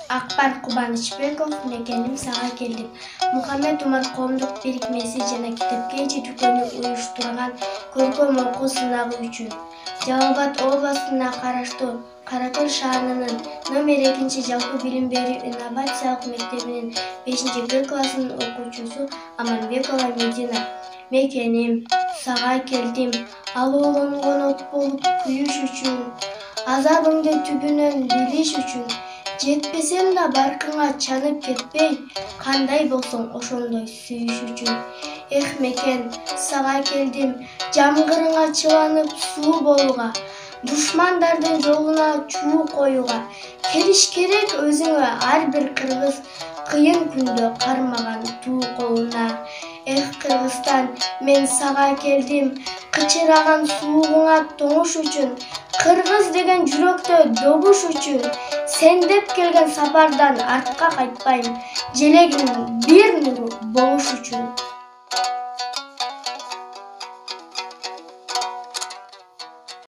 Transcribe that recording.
Akbar Кубанычбеков, мекеним сага келдим. Мухаммед Умар коомдук бирикмеси жана китепкечи дүкөнү уюштурган көркөм окуу сынагы үчүн Жалал Абад областына караштуу Каракөл шаарынын номер 2 жалпы билим берүү инновациялык мектебинин 5Г классынын окуучусу Аманбекова Медина. Мекеним сага келдим, алууланган от болуп күйүш үчүн, азабыңды түбүнөн билиш үчүн. Жетпесем да баркыңа чанып кетпей, кандай болсоң ошондой сүйүш үчүн. Эх мекен, сага келдим, жамгырыңа чыланып суу болууга, душмандардын жолуна чуу коюуга. Келиш керек өзүңө ар бир кыргыз, кыйын күндө кармаган туу колуна. Эх Кыргызстан, мен сага келдим, кычыраган суугуңа тоңуш үчүн, кыргыз деген жүрөктө добуш үчүн. Сен деп келген сапардан артка кайтпайм, желегиң бир нуру болуш үчүн.